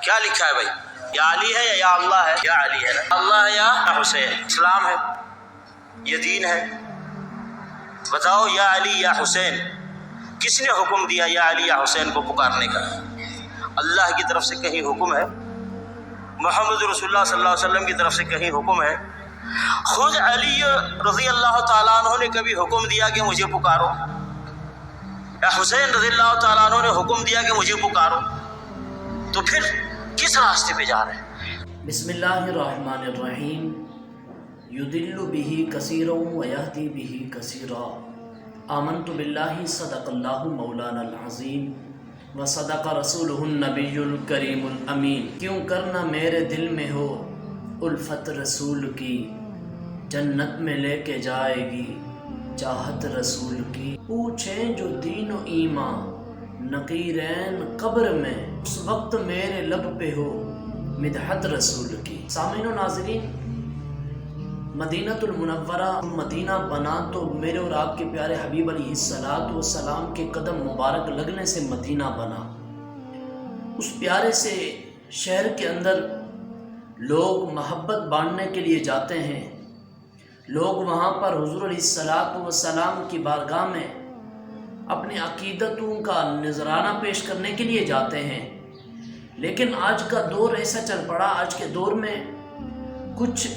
کیا لکھا ہے بھائی؟ یا علی ہے یا اللہ ہے؟ یا علی ہے نا، اللہ ہے یا حسین؟ اسلام ہے، یہ دین ہے۔ بتاؤ یا علی یا حسین، کس نے حکم دیا یا علی یا حسین کو پکارنے کا؟ اللہ کی طرف سے کہیں حکم ہے؟ محمد رسول اللہ صلی اللہ علیہ وسلم کی طرف سے کہیں حکم ہے؟ خود علی رضی اللہ تعالیٰ عنہ نے کبھی حکم دیا کہ مجھے پکارو؟ یا حسین رضی اللہ تعالیٰ عنہ نے حکم دیا کہ مجھے پکارو؟ تو پھر کس راستے پہ جا رہے ہیں؟ بسم اللہ الرحمن الرحیم۔ یضل بہ کثیرا ویہدی بہ کثیرا، آمنت باللہ صدق اللہ مولانا العظیم وصدق رسولہ النبی الکریم الامین۔ کیوں کرنا میرے دل میں ہو الفت رسول کی، جنت میں لے کے جائے گی چاہت رسول کی۔ پوچھیں جو دین و ایمان نقیرین قبر میں، اس وقت میرے لب پہ ہو مدحت رسول کی۔ سامعین و ناظرین، مدینہ المنورہ مدینہ بنا تو میرے اور آپ کے پیارے حبیب علیہ السلام کے قدم مبارک لگنے سے مدینہ بنا۔ اس پیارے سے شہر کے اندر لوگ محبت بانٹنے کے لیے جاتے ہیں، لوگ وہاں پر حضور علیہ السلام کی بارگاہ میں اپنی عقیدتوں کا نذرانہ پیش کرنے کے لیے جاتے ہیں۔ لیکن آج کا دور ایسا چل پڑا، آج کے دور میں کچھ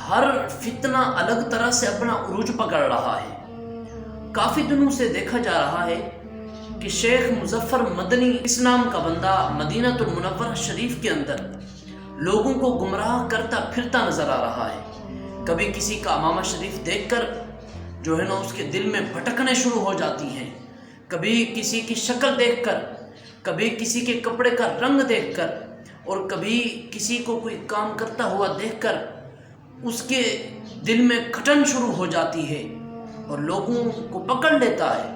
ہر فتنہ الگ طرح سے اپنا عروج پکڑ رہا ہے۔ کافی دنوں سے دیکھا جا رہا ہے کہ شیخ مظفر مدنی اس نام کا بندہ مدینہ المنورہ شریف کے اندر لوگوں کو گمراہ کرتا پھرتا نظر آ رہا ہے۔ کبھی کسی کا امامہ شریف دیکھ کر جو ہے نا اس کے دل میں بھٹکنے شروع ہو جاتی ہیں، کبھی کسی کی شکل دیکھ کر، کبھی کسی کے کپڑے کا رنگ دیکھ کر، اور کبھی کسی کو کوئی کام کرتا ہوا دیکھ کر اس کے دل میں کھٹن شروع ہو جاتی ہے، اور لوگوں کو پکڑ لیتا ہے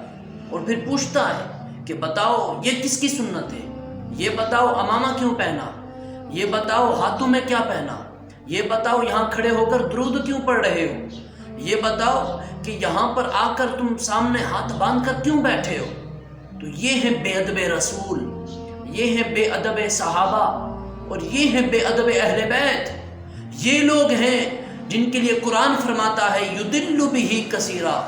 اور پھر پوچھتا ہے کہ بتاؤ یہ کس کی سنت ہے، یہ بتاؤ امامہ کیوں پہنا، یہ بتاؤ ہاتھوں میں کیا پہنا، یہ بتاؤ یہاں کھڑے ہو کر درود کیوں پڑھ رہے ہو، یہ بتاؤ کہ یہاں پر آ کر تم سامنے ہاتھ باندھ کر کیوں بیٹھے ہو۔ تو یہ ہے بے ادب رسول، یہ ہے بے ادب صحابہ، اور یہ ہے بے ادب اہل بیت۔ یہ لوگ ہیں جن کے لیے قرآن فرماتا ہے یضل بہ کثیرا،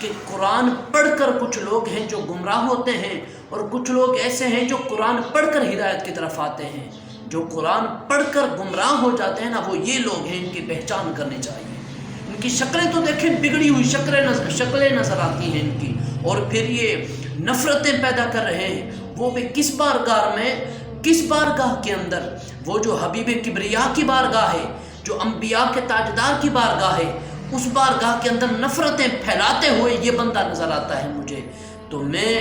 کہ قرآن پڑھ کر کچھ لوگ ہیں جو گمراہ ہوتے ہیں، اور کچھ لوگ ایسے ہیں جو قرآن پڑھ کر ہدایت کی طرف آتے ہیں۔ جو قرآن پڑھ کر گمراہ ہو جاتے ہیں نا، وہ یہ لوگ ہیں، ان کی پہچان کرنی چاہیے۔ ان کی شکلیں تو دیکھیں، بگڑی ہوئی شکلیں نظر آتی ہیں ان کی، اور پھر یہ نفرتیں پیدا کر رہے ہیں، وہ بھی کس بارگاہ میں، کس بارگاہ کے اندر؟ وہ جو حبیب کبریا کی بارگاہ ہے، جو انبیاء کے تاجدار کی بارگاہ ہے، اس بارگاہ کے اندر نفرتیں پھیلاتے ہوئے یہ بندہ نظر آتا ہے مجھے۔ تو میں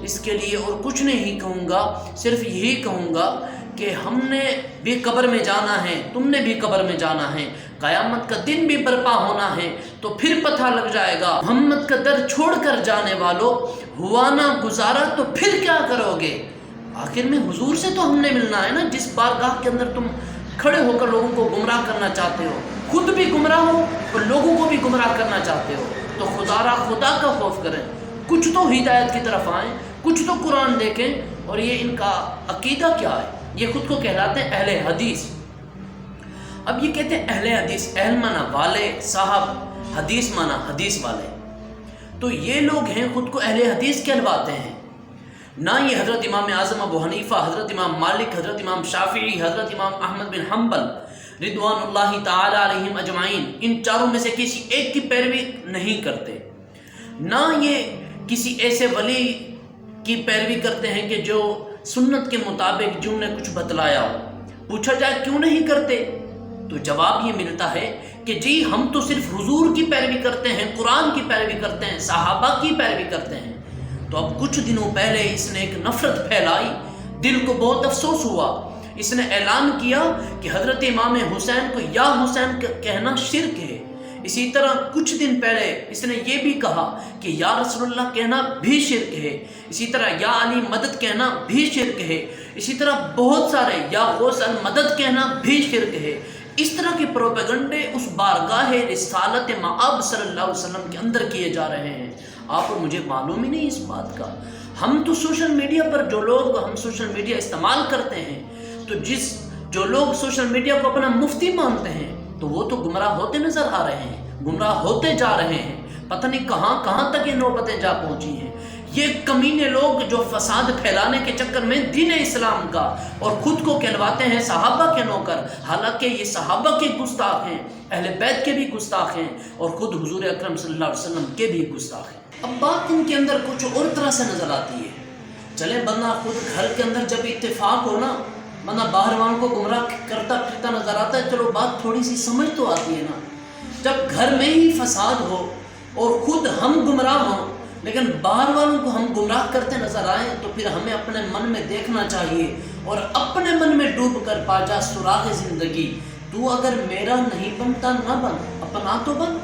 اس کے لیے اور کچھ نہیں کہوں گا، صرف یہی کہوں گا کہ ہم نے بھی قبر میں جانا ہے، تم نے بھی قبر میں جانا ہے، قیامت کا دن بھی برپا ہونا ہے، تو پھر پتہ لگ جائے گا محمد کا در چھوڑ کر جانے والوں، ہوا نہ گزارا تو پھر کیا کرو گے۔ آخر میں حضور سے تو ہم نے ملنا ہے نا، جس بارگاہ کے اندر تم کھڑے ہو کر لوگوں کو گمراہ کرنا چاہتے ہو، خود بھی گمراہ ہو اور لوگوں کو بھی گمراہ کرنا چاہتے ہو، تو خدا کا خوف کریں، کچھ تو ہدایت کی طرف آئیں، کچھ تو قرآن دیکھیں۔ اور یہ ان کا عقیدہ کیا ہے؟ یہ خود کو کہلاتے ہیں اہل حدیث۔ اب یہ کہتے ہیں اہل حدیث، اہل مانا والے، صاحب، حدیث مانا حدیث والے۔ تو یہ لوگ ہیں خود کو اہل حدیث کہلواتے ہیں۔ نہ یہ حضرت امام اعظم ابو حنیفہ، حضرت امام مالک، حضرت امام شافعی، حضرت امام احمد بن حنبل رضوان اللہ تعالی علیہم اجمعین، ان چاروں میں سے کسی ایک کی پیروی نہیں کرتے۔ نہ یہ کسی ایسے ولی کی پیروی کرتے ہیں کہ جو سنت کے مطابق جن نے کچھ بتلایا ہو۔ پوچھا جائے کیوں نہیں کرتے، تو جواب یہ ملتا ہے کہ جی ہم تو صرف حضور کی پیروی کرتے ہیں، قرآن کی پیروی کرتے ہیں، صحابہ کی پیروی کرتے ہیں۔ تو اب کچھ دنوں پہلے اس نے ایک نفرت پھیلائی، دل کو بہت افسوس ہوا، اس نے اعلان کیا کہ حضرت امام حسین کو یا حسین کہنا شرک ہے۔ اسی طرح کچھ دن پہلے اس نے یہ بھی کہا کہ یا رسول اللہ کہنا بھی شرک ہے، اسی طرح یا علی مدد کہنا بھی شرک ہے، اسی طرح بہت سارے یا غوث المدد کہنا بھی شرک ہے۔ اس طرح کے پروپیگنڈے اس بارگاہ رسالت مآب صلی اللہ علیہ وسلم کے اندر کیے جا رہے ہیں۔ آپ اور مجھے معلوم ہی نہیں اس بات کا۔ ہم تو سوشل میڈیا پر جو لوگ ہم سوشل میڈیا استعمال کرتے ہیں، تو جو لوگ سوشل میڈیا کو اپنا مفتی مانتے ہیں تو وہ تو گمراہ ہوتے نظر آ رہے ہیں، گمراہ ہوتے جا رہے ہیں، پتہ نہیں کہاں کہاں تک یہ نوبتیں جا پہنچی ہیں۔ یہ کمینے لوگ جو فساد پھیلانے کے چکر میں دین اسلام کا اور خود کو کہلواتے ہیں صحابہ کے نوکر، حالانکہ یہ صحابہ کے گستاخ ہیں، اہل بیت کے بھی گستاخ ہیں، اور خود حضور اکرم صلی اللہ علیہ وسلم کے بھی گستاخ ہیں۔ اب بات ان کے اندر کچھ اور طرح سے نظر آتی ہے۔ چلے بندہ خود گھر کے اندر جب اتفاق ہو نا، بندہ باہر والوں کو گمراہ کرتا پھرتا نظر آتا ہے، چلو بات تھوڑی سی سمجھ تو آتی ہے نا۔ جب گھر میں ہی فساد ہو اور خود ہم گمراہ ہوں لیکن باہر والوں کو ہم گمراہ کرتے نظر آئیں، تو پھر ہمیں اپنے من میں دیکھنا چاہیے اور اپنے من میں ڈوب کر پا جا سراغ زندگی۔ تو اگر میرا نہیں بنتا نہ بن، اپنا تو بن،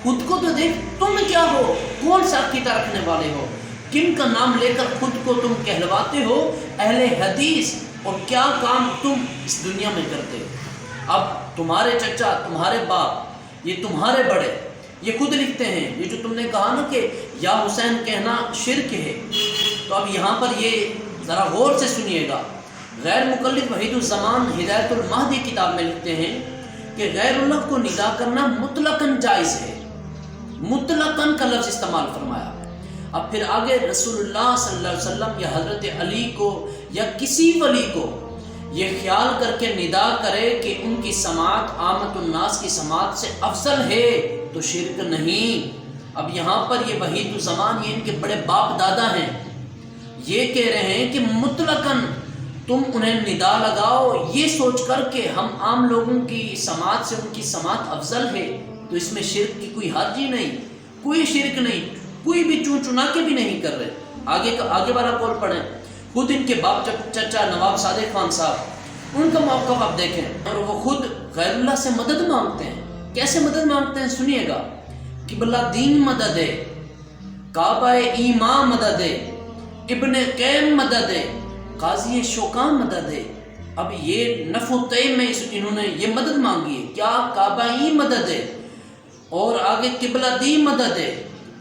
خود کو تو دیکھ تم کیا ہو، کون سا عقیدہ رکھنے والے ہو، کن کا نام لے کر خود کو تم کہلواتے ہو اہل حدیث، اور کیا کام تم اس دنیا میں کرتے ہو۔ اب تمہارے چچا، تمہارے باپ، یہ تمہارے بڑے، یہ خود لکھتے ہیں، یہ جو تم نے کہا نا کہ یا حسین کہنا شرک ہے، تو اب یہاں پر یہ ذرا غور سے سنیے گا۔ غیر مقلد وحید الزمان ہدایت المہدی کتاب میں لکھتے ہیں کہ غیر اللہ کو ندا کرنا مطلقاً جائز ہے، مطلقاً کا لفظ استعمال فرمایا۔ اب پھر آگے رسول اللہ صلی اللہ علیہ وسلم یا حضرت علی کو یا کسی ولی کو یہ خیال کر کے ندا کرے کہ ان کی سماعت عامت الناس کی سماعت سے افضل ہے تو شرک نہیں۔ اب یہاں پر یہ وحید الزمان، یہ ان کے بڑے باپ دادا ہیں، یہ کہہ رہے ہیں کہ مطلقاً تم انہیں ندا لگاؤ یہ سوچ کر کہ ہم عام لوگوں کی سماعت سے ان کی سماعت افضل ہے، تو اس میں شرک کی کوئی حرج ہی نہیں، کوئی شرک نہیں، کوئی بھی چون چنا کے بھی نہیں کر رہے۔ آگے والا قول پڑھیں، خود ان کے باپ چچا نواب صادق خان صاحب، ان کا موقف آپ دیکھیں، اور وہ خود غیر اللہ سے مدد مانگتے ہیں۔ کیسے مدد مانگتے ہیں سنیے گا، قبلہ دین مدد ہے، کعبہ ایمان مدد ہے، ابن قیم مدد ہے، قاضی شوکان مدد ہے۔ اب یہ نفع تیم میں انہوں نے یہ مدد مانگی ہے، کیا کعبہ ای مدد ہے، اور آگے قبلہ دی مدد ہے،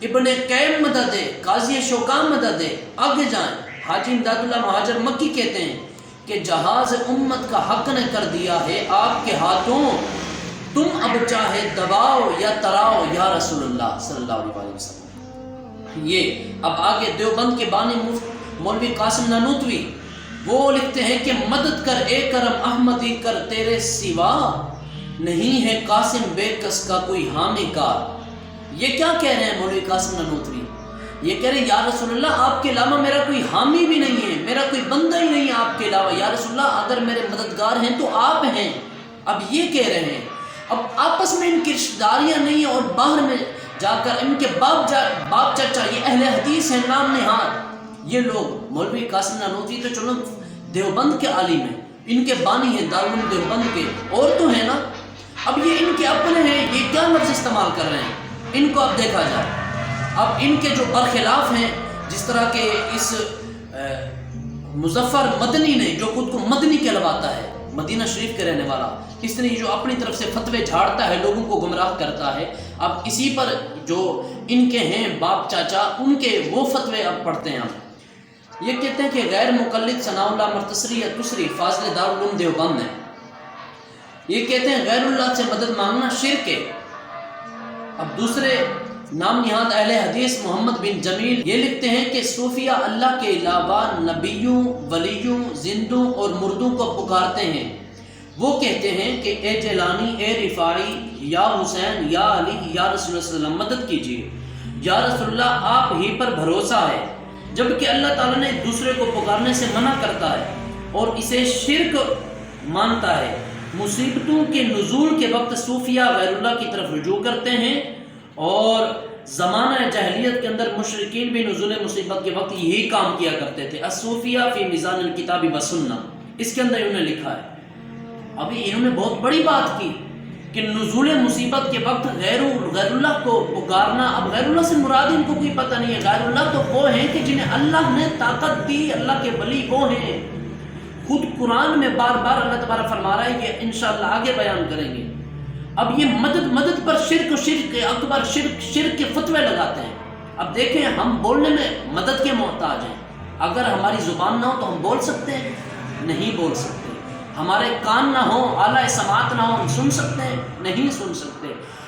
ابن قیم مدد ہے، قاضی شوکان مدد ہے۔ آگے جائیں، حاجی امداد اللہ مہاجر مکی کہتے ہیں کہ جہاز امت کا حق نے کر دیا ہے آپ کے ہاتھوں، تم اب چاہے دباؤ یا تراؤ یا رسول اللہ صلی اللہ علیہ وسلم۔ یہ اب آگے دیوبند کے بانی مفت مولوی قاسم نانوتوی، وہ لکھتے ہیں کہ مدد کر اے کرم احمدی کر تیرے سوا، نہیں ہے قاسم بے کس کا کوئی حامی کار۔ یہ کیا کہہ رہے ہیں مولوی قاسم نانوتوی؟ یہ کہہ رہے ہیں یا رسول اللہ آپ کے علاوہ میرا کوئی حامی بھی نہیں ہے، میرا کوئی بندہ ہی نہیں ہے آپ کے علاوہ، یا رسول اللہ اگر میرے مددگار ہیں تو آپ ہیں۔ اب یہ کہہ رہے ہیں، اب آپس میں ان کی رشتہ داریاں نہیں ہیں، اور باہر میں جا کر ان کے باپ چچا یہ اہل حدیث ہیں نام نہاد، یہ لوگ مولوی قاسم نانوتوی تو چلو دیوبند کے عالم ہیں، ان کے بانی ہیں دارالعلوم دیوبند کے، اور تو ہے نا۔ اب یہ ان کے اپنے ہیں، یہ کیا لفظ استعمال کر رہے ہیں، ان کو اب دیکھا جائے۔ اب ان کے جو برخلاف ہیں، جس طرح کہ اس مظفر مدنی نے جو خود کو مدنی کہلواتا ہے، مدینہ شریف کے رہنے والا، اس نے جو اپنی طرف سے فتوے جھاڑتا ہے، لوگوں کو گمراہ کرتا ہے، اب اسی پر جو ان کے ہیں باپ چاچا، ان کے وہ فتوے اب پڑھتے ہیں ہم۔ یہ کہتے ہیں کہ غیر مقلد ثناء اللہ مرتصری یا تسری فاضل دارالعلوم دیوبند ہے، یہ کہتے ہیں غیر اللہ سے مدد مانگنا شرک ہے۔ اب دوسرے نام نہاد اہل حدیث محمد بن جمیل یہ لکھتے ہیں کہ صوفیہ اللہ کے علاوہ نبیوں، ولیوں، زندوں اور مردوں کو پکارتے ہیں، وہ کہتے ہیں کہ اے جیلانی، اے رفاعی، یا حسین، یا علی، یا رسول اللہ صلی اللہ علیہ وسلم مدد کیجیے، یا رسول اللہ آپ ہی پر بھروسہ ہے، جبکہ اللہ تعالیٰ نے دوسرے کو پکارنے سے منع کرتا ہے اور اسے شرک مانتا ہے۔ مصیبتوں کے نزول کے وقت صوفیہ غیر اللہ کی طرف رجوع کرتے ہیں، اور زمانہ جاہلیت کے اندر مشرکین بھی نزول مصیبت کے وقت یہی کام کیا کرتے تھے۔ الصوفیہ فی میزان الکتاب والسنہ، اس کے اندر انہوں نے لکھا ہے۔ ابھی انہوں نے بہت بڑی بات کی کہ نزول مصیبت کے وقت غیر اللہ کو پکارنا، اب غیر اللہ سے مراد ان کو کوئی پتہ نہیں ہے، غیر اللہ تو وہ ہیں کہ جنہیں اللہ نے طاقت دی، اللہ کے ولی وہ ہیں۔ خود قرآن میں بار بار اللہ تبارک فرما رہا ہے کہ انشاءاللہ آگے بیان کریں گے۔ اب یہ مدد پر شرک اکبر، شرک کے فتوے لگاتے ہیں۔ اب دیکھیں ہم بولنے میں مدد کے محتاج ہیں، اگر ہماری زبان نہ ہو تو ہم بول سکتے ہیں؟ نہیں بول سکتے۔ ہمارے کان نہ ہوں، آلہ سماعت نہ ہو، ہم سن سکتے ہیں؟ نہیں سن سکتے۔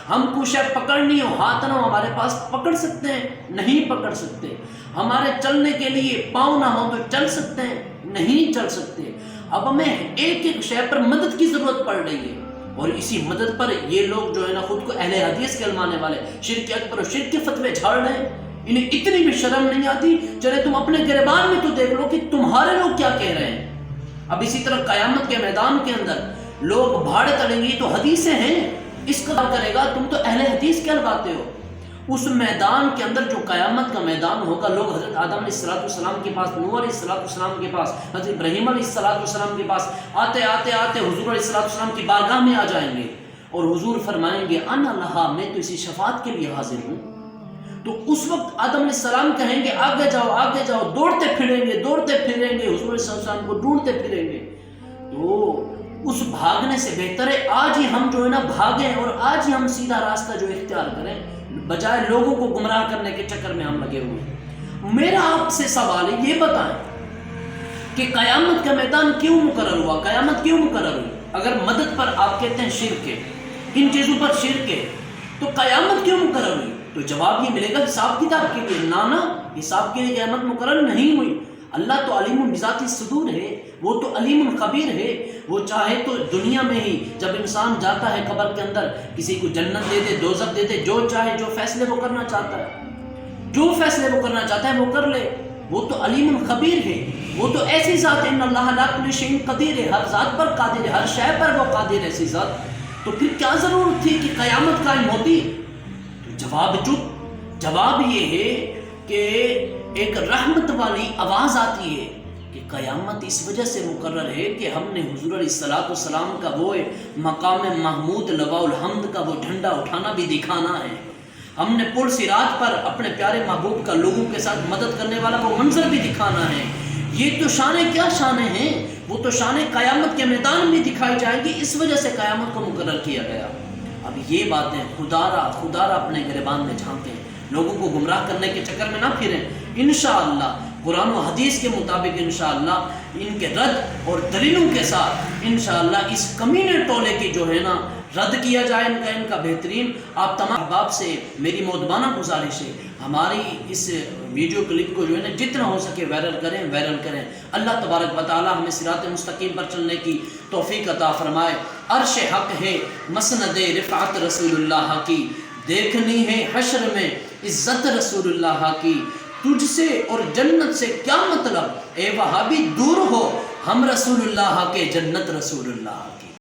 ہم کو شے پکڑنی ہو، ہاتھ نہ ہو ہمارے پاس، پکڑ سکتے ہیں؟ نہیں پکڑ سکتے۔ ہمارے چلنے کے لیے پاؤں نہ ہو تو چل سکتے ہیں؟ نہیں چل سکتے۔ اب ہمیں ایک ایک شے پر مدد کی ضرورت پڑ رہی ہے، اور اسی مدد پر یہ لوگ جو ہے نا خود کو اہل حدیث کہلوانے والے شرک اکبر اور شرک کے فتوے جھاڑ رہے ہیں۔ انہیں اتنی بھی شرم نہیں آتی؟ چلے تم اپنے گریبان میں تو دیکھ لو کہ تمہارے لوگ کیا کہہ رہے ہیں۔ اب اسی طرح قیامت کے میدان کے اندر لوگ بھاڑے تڑیں گے، تو حدیثیں ہیں، اس کا کرے گا تم تو اہل حدیث کہلواتے ہو۔ اس میدان کے اندر جو قیامت کا میدان ہوگا، لوگ حضرت آدم علیہ السلام کے پاس، نوح علیہ السلام کے پاس، حضرت ابراہیم علیہ السلام کے پاس آتے آتے آتے حضور علیہ السلام کی بارگاہ میں آ جائیں گے، اور حضور فرمائیں گے انا لہا، میں تو اسی شفاعت کے لیے حاضر ہوں۔ تو اس وقت آدم علیہ السلام کہیں گے آگے جاؤ آگے جاؤ، دوڑتے پھریں گے حضور علیہ السلام کو ڈھونڈتے پھریں گے۔ تو اس بھاگنے سے بہتر ہے آج ہی ہم جو ہے نا بھاگیں، اور آج ہی ہم سیدھا راستہ جو اختیار کریں، بجائے لوگوں کو گمراہ کرنے کے چکر میں ہم لگے ہوئے ہیں۔ میرا آپ سے سوال ہے، یہ بتائیں کہ قیامت کا میدان کیوں مقرر ہوا؟ قیامت کیوں مقرر ہوئی؟ اگر مدد پر آپ کہتے ہیں شرک ہے، ان چیزوں پر شرک ہے، تو قیامت کیوں مقرر ہوئی؟ تو جواب یہ ملے گا حساب کتاب کے لیے۔ نانا، حساب کے لیے قیامت مقرر نہیں ہوئی۔ اللہ تو علیم بذات الصدور ہے، وہ تو علیم خبیر ہے۔ وہ چاہے تو دنیا میں ہی جب انسان جاتا ہے قبر کے اندر، کسی کو جنت دے دے، دوزخ دے دے، جو چاہے، جو فیصلے وہ کرنا چاہتا ہے، جو فیصلے وہ کرنا چاہتا ہے وہ کر لے۔ وہ تو علیم خبیر ہے، وہ تو ایسی ذات ہے، ان اللہ علی کل شیء قدیر ہے، ہر ذات پر قادر ہے، ہر شے پر وہ قادر ہے، ایسی ذات۔ تو پھر کیا ضرورت تھی کہ قیامت قائم ہوتی؟ جواب یہ ہے کہ ایک رحمت والی آواز آتی ہے کہ قیامت اس وجہ سے مقرر ہے کہ ہم نے حضور علیہ السلام کا وہ مقام محمود لواء الحمد کا وہ جھنڈا اٹھانا بھی دکھانا ہے۔ ہم نے پل صراط پر اپنے پیارے محبوب کا لوگوں کے ساتھ مدد کرنے والا وہ منظر بھی دکھانا ہے۔ یہ تو شانیں کیا شانیں ہیں، وہ تو شانیں قیامت کے میدان میں دکھائی جائیں گی، اس وجہ سے قیامت کو مقرر کیا گیا۔ اب یہ باتیں خدا را اپنے گریبان میں جھانکیں، لوگوں کو گمراہ کرنے کے چکر میں نہ پھریں۔ انشاءاللہ قرآن و حدیث کے مطابق انشاءاللہ ان کے رد اور دلیلوں کے ساتھ انشاءاللہ اس کمینے ٹولے کی جو ہے نا رد کیا جائے، ان کا بہترین۔ آپ تمام احباب سے میری مؤدبانہ گزارش ہے، ہماری اس ویڈیو کلپ کو جو ہے نا جتنا ہو سکے وائرل کریں۔ اللہ تبارک و تعالی ہمیں صراط مستقیم پر چلنے کی توفیق عطا فرمائے۔ عرش حق ہے مسند رفعت رسول اللہ کی، دیکھنی ہے حشر میں عزت رسول اللہ کی۔ تجھ سے اور جنت سے کیا مطلب، اے وہابی دور ہو، ہم رسول اللہ کے، جنت رسول اللہ کی۔